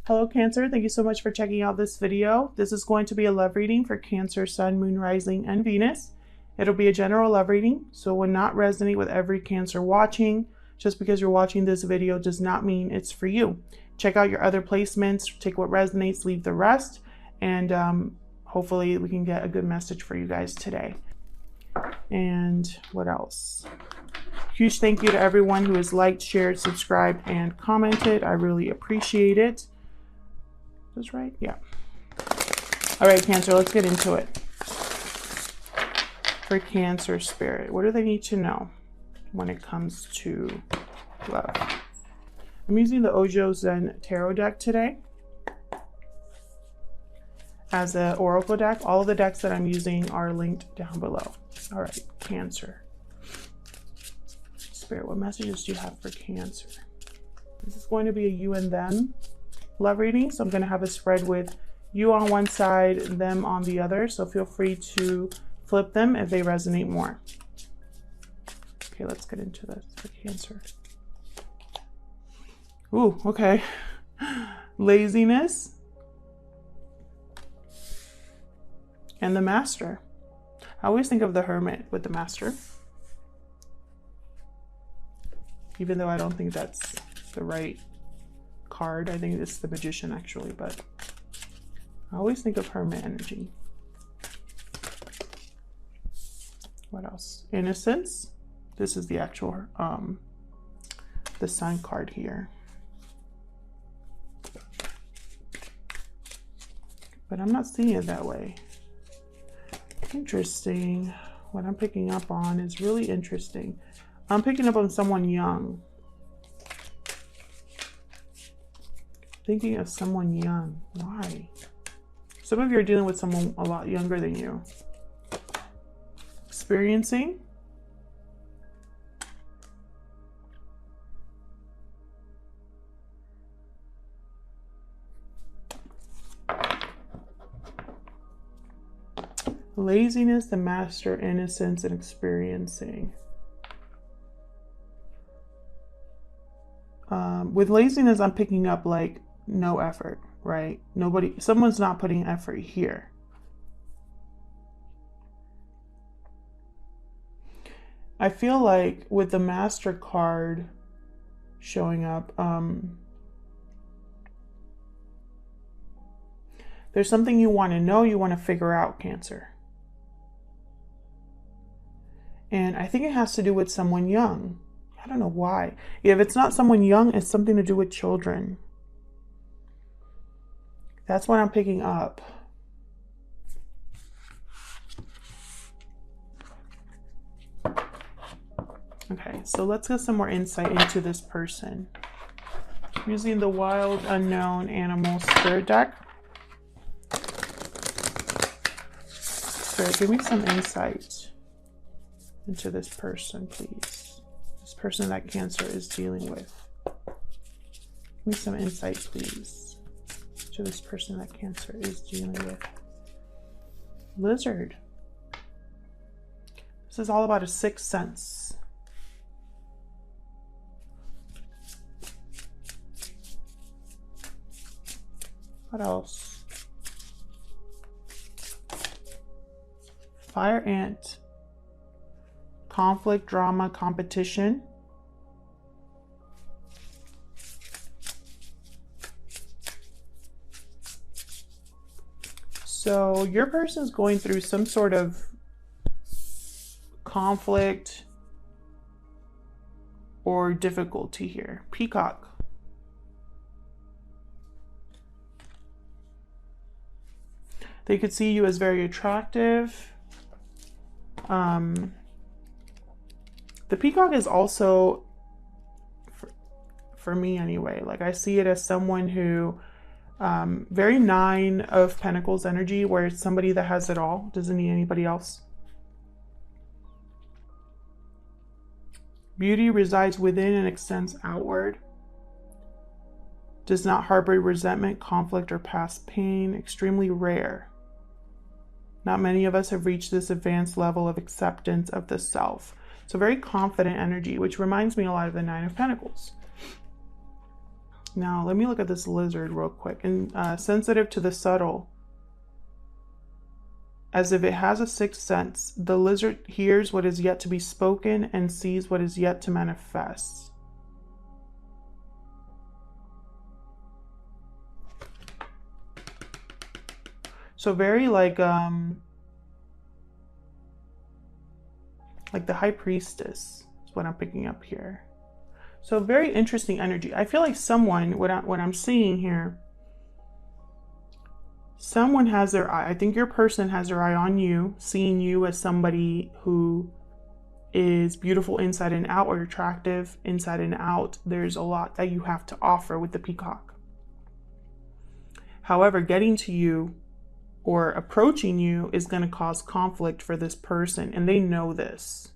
Hello Cancer, thank you so much for checking out this video. This is going to be a love reading for Cancer, Sun, Moon, Rising, and Venus. It'll be a general love reading, so it will not resonate with every Cancer watching. Just because you're watching this video does not mean it's for you. Check out your other placements, take what resonates, leave the rest, and hopefully we can get a good message for you guys today. And what else? Huge thank you to everyone who has liked, shared, subscribed, and commented. I really appreciate it. That's right, yeah. All right, Cancer, let's get into it. For Cancer spirit, what do they need to know when it comes to love? I'm using the Ojo Zen Tarot deck today as an oracle deck. All of the decks that I'm using are linked down below. All right, Cancer spirit, what messages do you have for Cancer? This is going to be a you and them love reading, so I'm going to have a spread with you on one side, them on the other, so feel free to flip them if they resonate more. Okay, let's get into this for Cancer. Ooh, okay. Laziness and the Master. I always think of the Hermit with the Master, even though I don't think that's the right card. I think it's the Magician actually, but I always think of Hermit energy. What else? Innocence. This is the actual the Sun card here, but I'm not seeing it that way. Interesting. What I'm picking up on is really interesting. I'm picking up on someone young. Thinking of someone young. Why? Some of you are dealing with someone a lot younger than you. Experiencing. Laziness, the Master, innocence, and experiencing. With laziness, I'm picking up like no effort, right? Someone's not putting effort here. I feel like with the Master card showing up, there's something you want to know, you want to figure out, Cancer. And I think it has to do with someone young. I don't know why. If it's not someone young, it's something to do with children. That's what I'm picking up. Okay, so let's get some more insight into this person. Using the Wild Unknown Animal Spirit deck. Spirit, give me some insight into this person, please. This person that Cancer is dealing with. Give me some insight, please, to this person that Cancer is dealing with. Lizard. This is all about a sixth sense. What else? Fire Ant. Conflict, drama, competition. So your person's going through some sort of conflict or difficulty here. Peacock. They could see you as very attractive. The Peacock is also, for me anyway, like I see it as someone who, very Nine of Pentacles energy, where it's somebody that has it all, doesn't need anybody else. Beauty resides within and extends outward. Does not harbor resentment, conflict, or past pain. Extremely rare. Not many of us have reached this advanced level of acceptance of the self. So very confident energy, which reminds me a lot of the Nine of Pentacles. Now, let me look at this lizard real quick. And sensitive to the subtle. As if it has a sixth sense, the lizard hears what is yet to be spoken and sees what is yet to manifest. So very like the high priestess is what I'm picking up here. So very interesting energy. I feel like someone, what I'm seeing here, someone has their eye. I think your person has their eye on you, seeing you as somebody who is beautiful inside and out, or attractive inside and out. There's a lot that you have to offer with the peacock. However, getting to you or approaching you is going to cause conflict for this person, and they know this.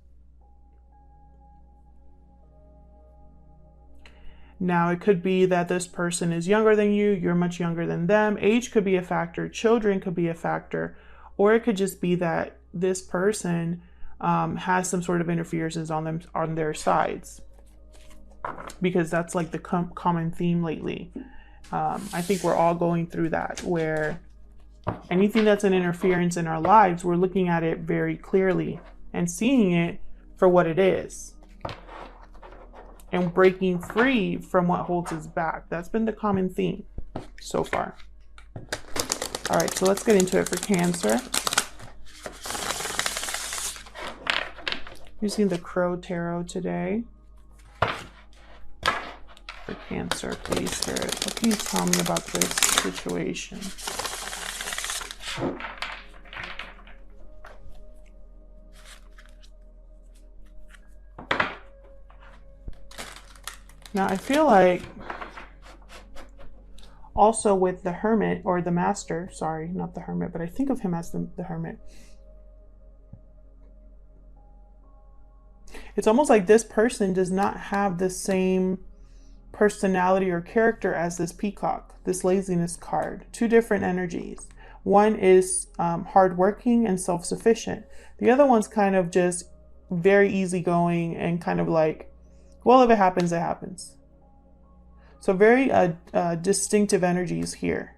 Now, it could be that this person is younger than you, you're much younger than them. Age could be a factor, children could be a factor, or it could just be that this person has some sort of interferences on their sides, because that's like the common theme lately. I think we're all going through that, where anything that's an interference in our lives, we're looking at it very clearly and seeing it for what it is, and breaking free from what holds us back. That's been the common theme so far. All right, so let's get into it for Cancer. Using the Crow Tarot today. For Cancer, please, Spirit, what can you tell me about this situation? Now, I feel like also with the Hermit, or the Master, sorry, not the Hermit, but I think of him as the Hermit. It's almost like this person does not have the same personality or character as this Peacock, this Laziness card. Two different energies. One is hardworking and self-sufficient. The other one's kind of just very easygoing and kind of like, well, if it happens, it happens. So very distinctive energies here.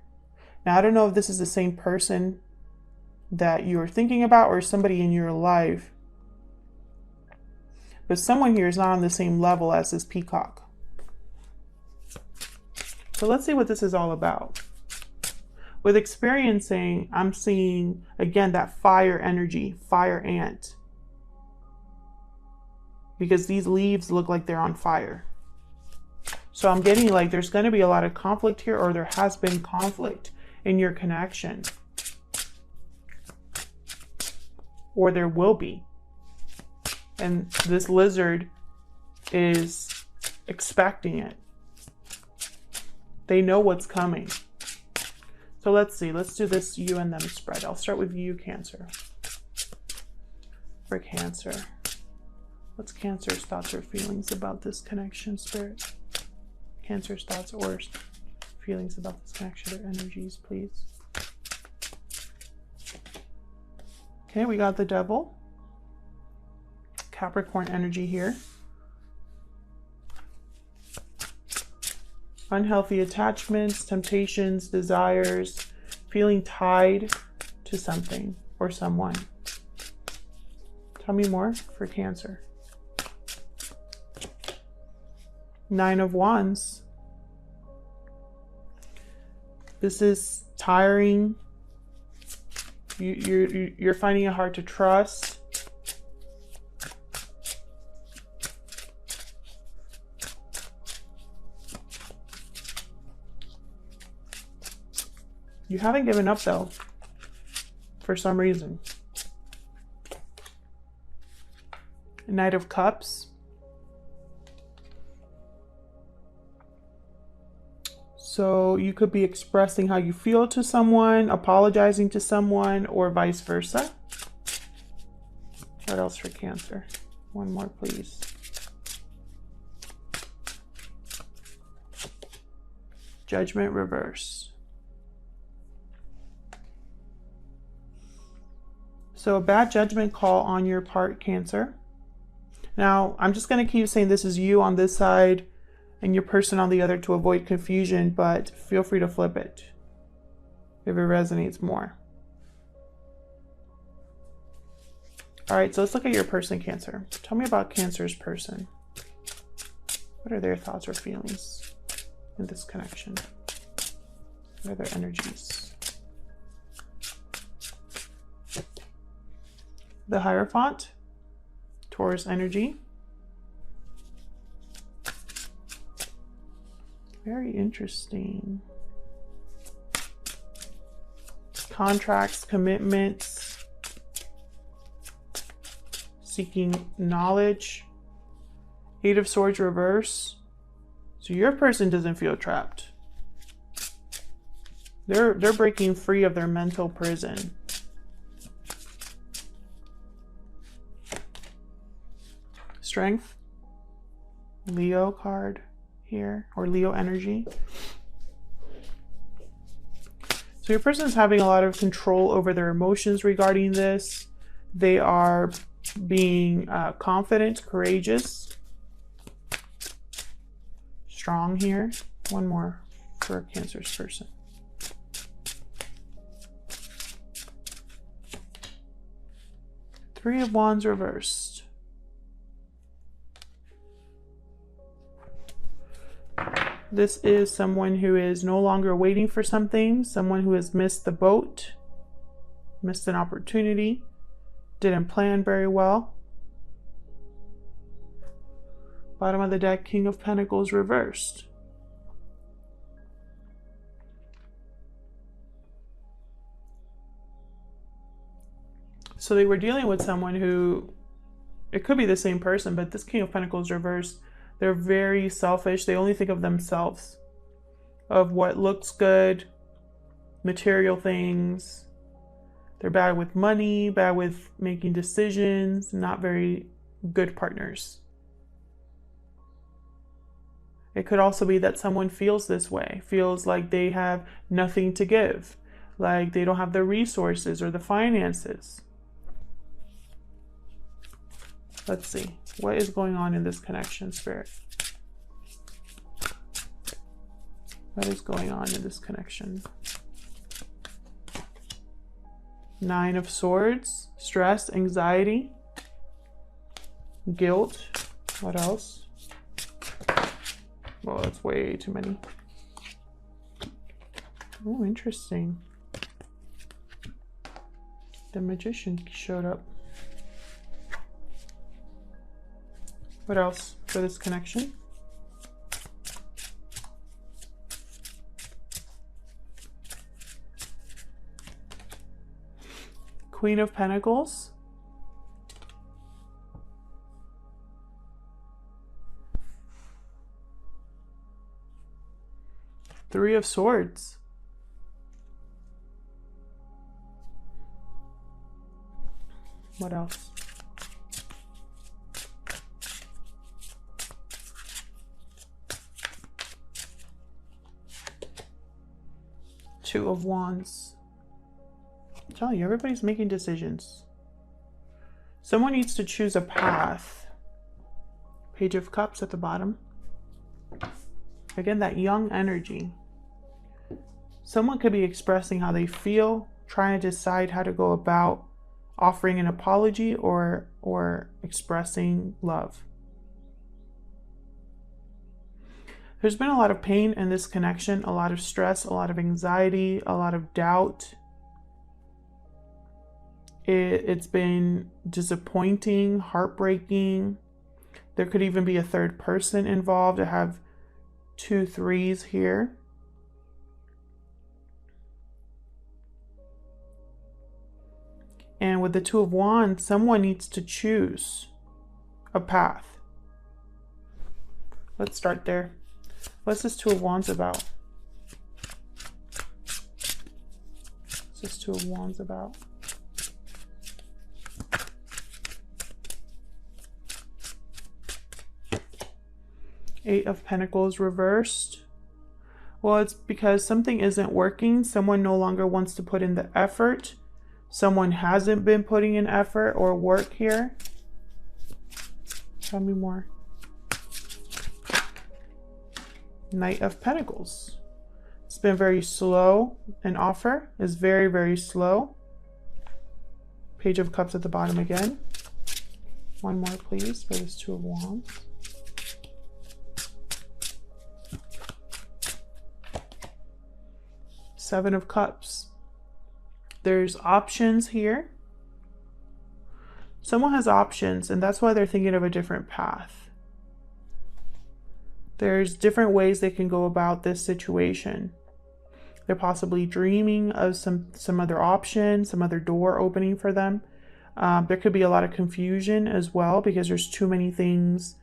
Now, I don't know if this is the same person that you're thinking about or somebody in your life, but someone here is not on the same level as this Peacock. So let's see what this is all about. With experiencing, I'm seeing, again, that fire energy, fire ant. Because these leaves look like they're on fire. So I'm getting like there's going to be a lot of conflict here, or there has been conflict in your connection. Or there will be. And this lizard is expecting it. They know what's coming. So let's see. Let's do this you and them spread. I'll start with you, Cancer. For Cancer. What's Cancer's thoughts or feelings about this connection, Spirit? Cancer's thoughts or feelings about this connection, or energies, please. Okay, we got the Devil. Capricorn energy here. Unhealthy attachments, temptations, desires, feeling tied to something or someone. Tell me more for Cancer. Nine of Wands. This is tiring. You're finding it hard to trust. You haven't given up though, for some reason. Knight of Cups. So you could be expressing how you feel to someone, apologizing to someone, or vice versa. What else for Cancer? One more, please. Judgment reverse. So a bad judgment call on your part, Cancer. Now, I'm just going to keep saying this is you on this side. and your person on the other to avoid confusion, but feel free to flip it if it resonates more. All right, so let's look at your person, Cancer. Tell me about Cancer's person. What are their thoughts or feelings in this connection? What are their energies? The Hierophant, Taurus energy. Very interesting. Contracts, commitments, seeking knowledge. Eight of Swords reverse. So your person doesn't feel trapped. They're breaking free of their mental prison. Strength. Leo card here, or Leo energy. So your person is having a lot of control over their emotions regarding this. They are being confident, courageous, strong here. One more for Cancer's person. Three of Wands reversed. This is someone who is no longer waiting for something, someone who has missed the boat, missed an opportunity, didn't plan very well. Bottom of the deck, King of Pentacles reversed. So they were dealing with someone who, it could be the same person, but this King of Pentacles reversed. They're very selfish. They only think of themselves, of what looks good, material things. They're bad with money, bad with making decisions, not very good partners. It could also be that someone feels this way, feels like they have nothing to give, like they don't have the resources or the finances. Let's see. What is going on in this connection, Spirit? What is going on in this connection? Nine of Swords, stress, anxiety, guilt. What else? Well, that's way too many. Oh, interesting. The Magician showed up. What else for this connection? Queen of Pentacles. Three of Swords. What else? Two of Wands. I'm telling you, everybody's making decisions. Someone needs to choose a path. Page of Cups at the bottom. Again, that young energy. Someone could be expressing how they feel, trying to decide how to go about offering an apology or expressing love. There's been a lot of pain in this connection, a lot of stress, a lot of anxiety, a lot of doubt. It's been disappointing, heartbreaking. There could even be a third person involved. I have 2 3s here. And with the Two of Wands, someone needs to choose a path. Let's start there. What's this Two of Wands about? What's this Two of Wands about? Eight of Pentacles reversed. Well, it's because something isn't working. Someone no longer wants to put in the effort. Someone hasn't been putting in effort or work here. Tell me more. Knight of Pentacles. It's been very slow. An offer is very, very slow. Page of Cups at the bottom again. One more, please, for this Two of Wands. Seven of Cups. There's options here. Someone has options, and that's why they're thinking of a different path. There's different ways they can go about this situation. They're possibly dreaming of some other option, some other door opening for them. There could be a lot of confusion as well because there's too many things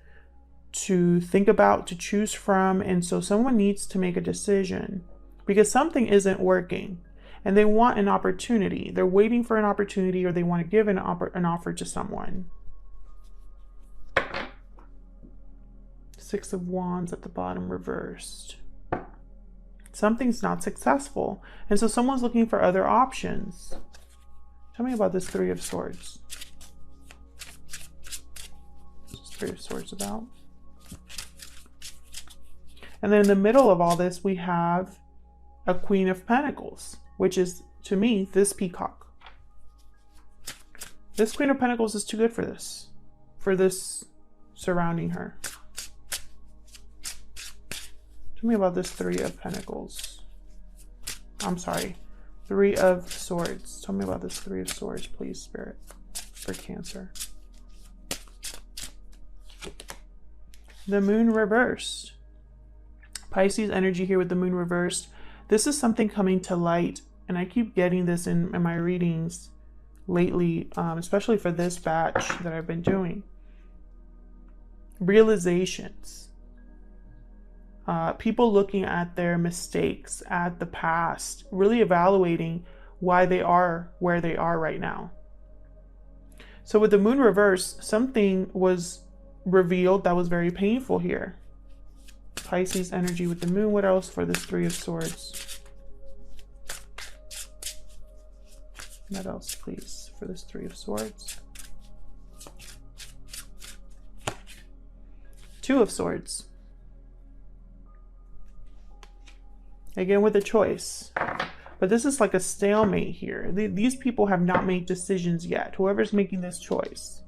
to think about, to choose from. And so someone needs to make a decision because something isn't working and they want an opportunity. They're waiting for an opportunity, or they want to give an offer to someone. Six of Wands at the bottom reversed. Something's not successful. And so someone's looking for other options. Tell me about this Three of Swords. What's this Three of Swords about? And then in the middle of all this, we have a Queen of Pentacles, which is, to me, this peacock. This Queen of Pentacles is too good for this surrounding her. Tell me about this Three of Pentacles. I'm sorry, Three of Swords. Tell me about this Three of Swords, please, Spirit, for Cancer. The Moon reversed. Pisces energy here with the Moon reversed. This is something coming to light, and I keep getting this in my readings lately, especially for this batch that I've been doing. Realizations. People looking at their mistakes, at the past, really evaluating why they are where they are right now. So with the Moon reverse, something was revealed that was very painful here. Pisces energy with the Moon. What else for this Three of Swords? What else, please, for this Three of Swords? Two of Swords. Again, with a choice. But this is like a stalemate here. These people have not made decisions yet. Whoever's making this choice.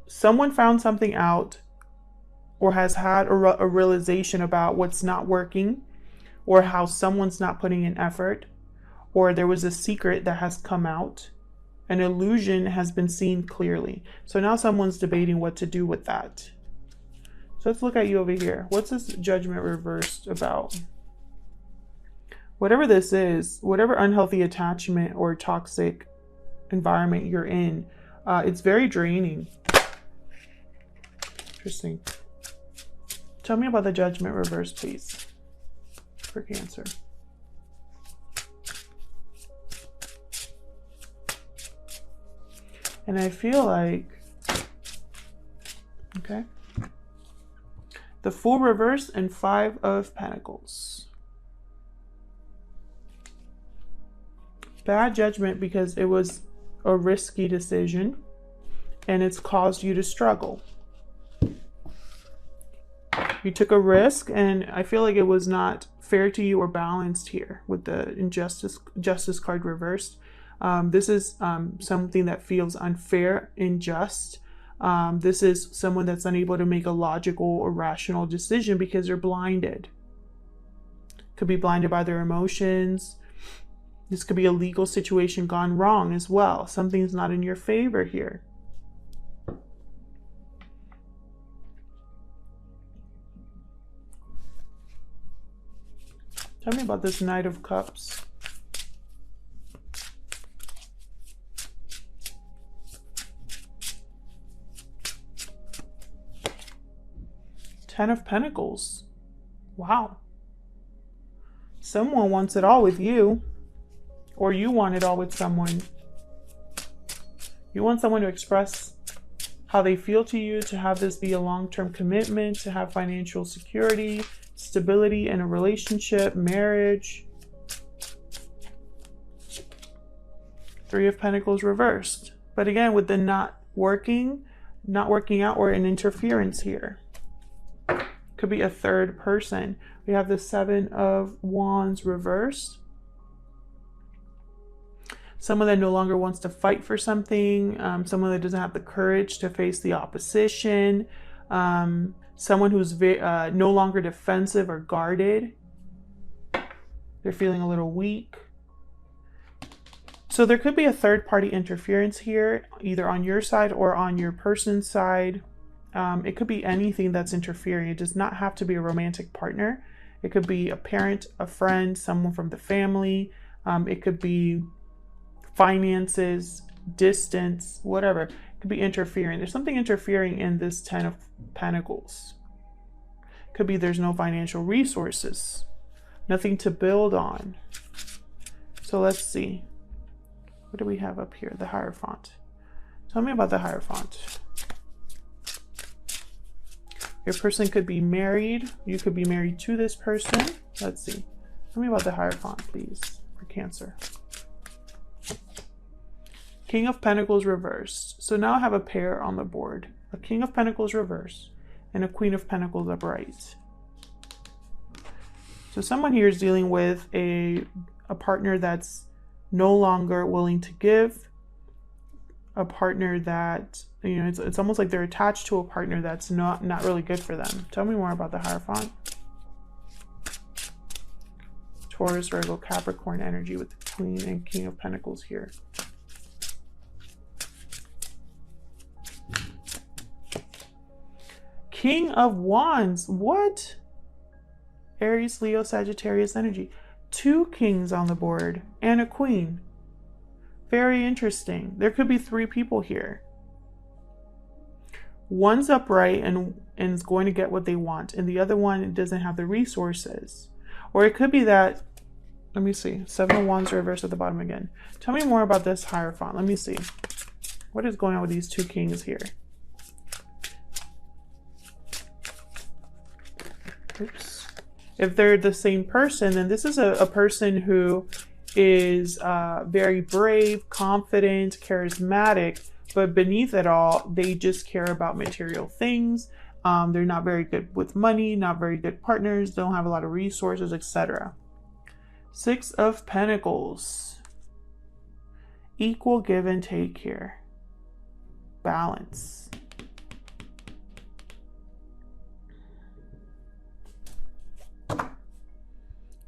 Someone found something out, or has had a realization about what's not working, or how someone's not putting in effort, or there was a secret that has come out. An illusion has been seen clearly. So now someone's debating what to do with that. So let's look at you over here. What's this Judgment reversed about? Whatever this is, whatever unhealthy attachment or toxic environment you're in, it's very draining. Interesting. Tell me about the Judgment reverse, please, for Cancer. And I feel like, okay, the Fool reverse and Five of Pentacles. Bad judgment because it was a risky decision and it's caused you to struggle. You took a risk, and I feel like it was not fair to you or balanced here with the Justice card reversed. This is something that feels unfair, unjust. This is someone that's unable to make a logical or rational decision because they're blinded. Could be blinded by their emotions. This could be a legal situation gone wrong as well. Something's not in your favor here. Tell me about this Knight of Cups. Ten of Pentacles. Wow. Someone wants it all with you, or you want it all with someone. You want someone to express how they feel to you, to have this be a long-term commitment, to have financial security, stability in a relationship, marriage. Three of Pentacles reversed. But again, with the not working out, or an interference here. Could be a third person. We have the Seven of Wands reversed. Someone that no longer wants to fight for something. Someone that doesn't have the courage to face the opposition. Someone who's no longer defensive or guarded. They're feeling a little weak. So there could be a third party interference here, either on your side or on your person's side. It could be anything that's interfering. It does not have to be a romantic partner. It could be a parent, a friend, someone from the family. It could be finances, distance, whatever. It could be interfering. There's something interfering in this Ten of Pentacles. Could be there's no financial resources, nothing to build on. So let's see. What do we have up here? The Hierophant. Tell me about the Hierophant. Your person could be married. You could be married to this person. Let's see. Tell me about the Hierophant, please, for Cancer. King of Pentacles reversed. So now I have a pair on the board. A King of Pentacles reversed and a Queen of Pentacles upright. So someone here is dealing with a partner that's no longer willing to give, a partner that, you know, it's almost like they're attached to a partner that's not really good for them. Tell me more about the Hierophant. Taurus, Virgo, Capricorn energy with the Queen and King of Pentacles here. King of Wands. What? Aries, Leo, Sagittarius energy. 2 kings on the board and a queen. Very interesting. There could be 3 people here. One's upright and is going to get what they want, and the other one doesn't have the resources. Or it could be that, let me see, 7 of Wands reversed at the bottom again. Tell me more about this Hierophant. Let me see. What is going on with these 2 kings here? Oops. If they're the same person, then this is a person who is very brave, confident, charismatic, but beneath it all, they just care about material things. They're not very good with money, not very good partners, don't have a lot of resources, etc. 6 of Pentacles. Equal give and take here. Balance.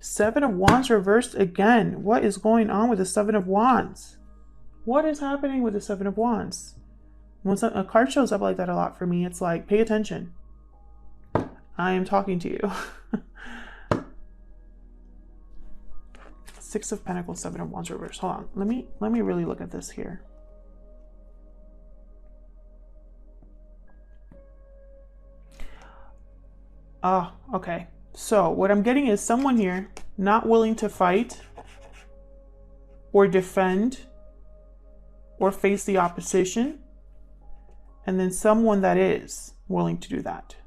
Seven of Wands reversed again. What is going on with the Seven of Wands? What is happening with the Seven of Wands? When a card shows up like that a lot for me, it's like, pay attention. I am talking to you. 6 of Pentacles, 7 of Wands reversed. Hold on. Let me really look at this here. Oh, okay. So what I'm getting is someone here not willing to fight or defend or face the opposition, and then someone that is willing to do that.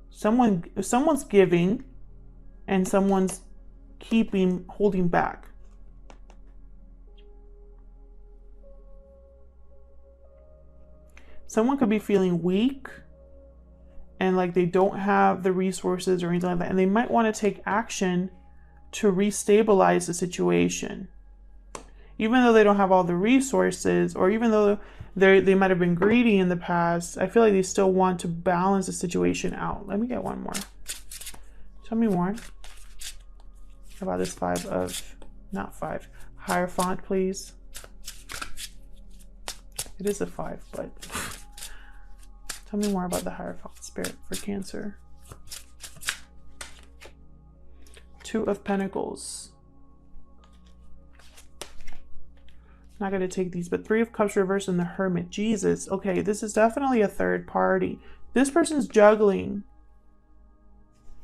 Someone's giving and someone's holding back. Someone could be feeling weak and like they don't have the resources or anything like that, and they might want to take action to restabilize the situation. Even though they don't have all the resources, or even though they might have been greedy in the past, I feel like they still want to balance the situation out. Let me get one more. Tell me more about this Hierophant, please. It is a 5, but tell me more about the Hierophant spirit for Cancer. 2 of Pentacles. Not going to take these, but 3 of Cups reversed and the Hermit. Jesus. Okay, this is definitely a third party. This person's juggling.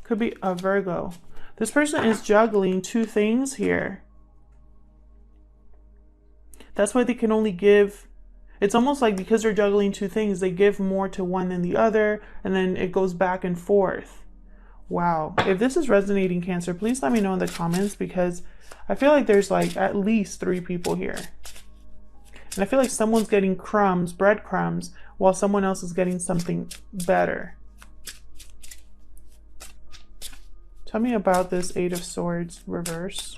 Could be a Virgo. This person is juggling 2 things here. That's why they can only give. It's almost like because they're juggling 2 things, they give more to one than the other, and then it goes back and forth. Wow. If this is resonating, Cancer, please let me know in the comments, because I feel like there's like at least 3 people here. And I feel like someone's getting crumbs, breadcrumbs, while someone else is getting something better. Tell me about this Eight of Swords reverse.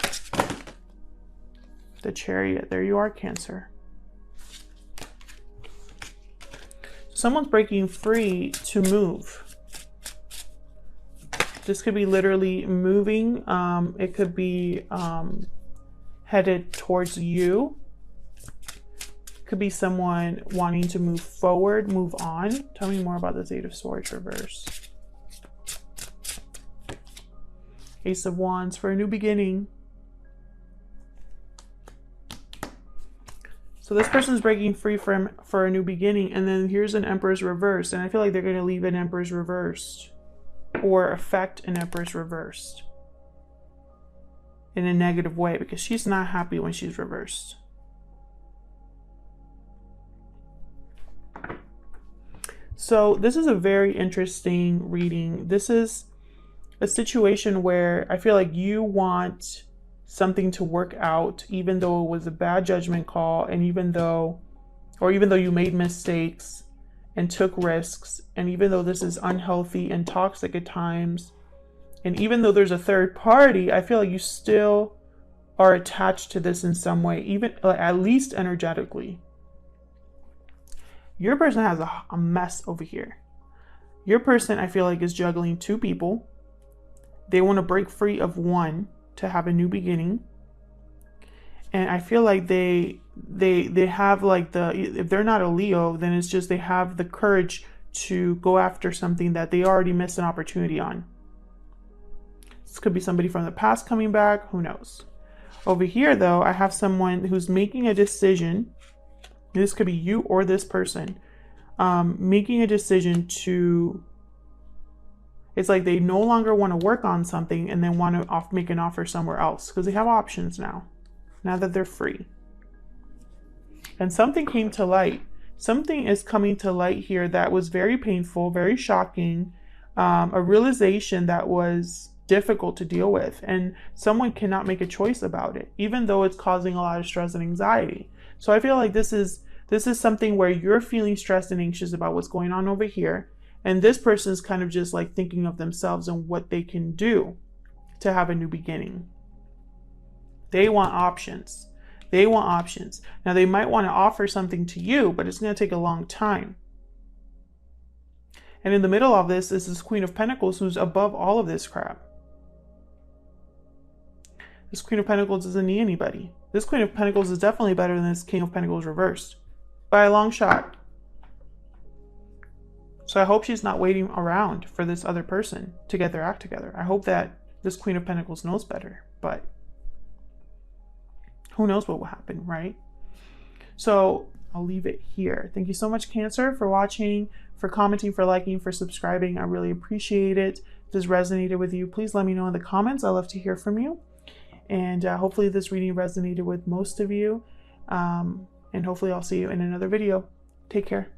The Chariot. There you are, Cancer. Someone's breaking free to move. This could be literally moving. It could be headed towards you. Could be someone wanting to move forward, move on. Tell me more about this Eight of Swords reverse. Ace of Wands for a new beginning. So this person's breaking free for a new beginning, and then here's an Emperor's reversed, and I feel like they're going to leave an Emperor's reversed or affect an Empress reversed in a negative way because she's not happy when she's reversed. So this is a very interesting reading. This is a situation where I feel like you want something to work out, even though it was a bad judgment call, and even though you made mistakes and took risks, and even though this is unhealthy and toxic at times, and even though there's a third party, I feel like you still are attached to this in some way, even at least energetically. Your person has a mess over here. Your person, I feel like, is juggling two people. They want to break free of one to have a new beginning, and I feel like they have like if they're not a Leo, then it's just they have the courage to go after something that they already missed an opportunity on. This could be somebody from the past coming back, who knows. Over here though, I have someone who's making a decision. This could be you or this person making a decision to, it's like they no longer want to work on something and then want to make an offer somewhere else because they have options now that they're free. And something came to light. Something is coming to light here that was very painful, very shocking, a realization that was difficult to deal with, and someone cannot make a choice about it, even though it's causing a lot of stress and anxiety. So I feel like this is something where you're feeling stressed and anxious about what's going on over here. And this person is kind of just like thinking of themselves and what they can do to have a new beginning. They want options. They want options. Now they might want to offer something to you, but it's going to take a long time. And in the middle of this is this Queen of Pentacles who's above all of this crap. This Queen of Pentacles doesn't need anybody. This Queen of Pentacles is definitely better than this King of Pentacles reversed by a long shot. So I hope she's not waiting around for this other person to get their act together. I hope that this Queen of Pentacles knows better, but who knows what will happen, right? So I'll leave it here. Thank you so much, Cancer, for watching, for commenting, for liking, for subscribing. I really appreciate it. If this resonated with you, please let me know in the comments. I love to hear from you. And hopefully this reading resonated with most of you. And hopefully I'll see you in another video. Take care.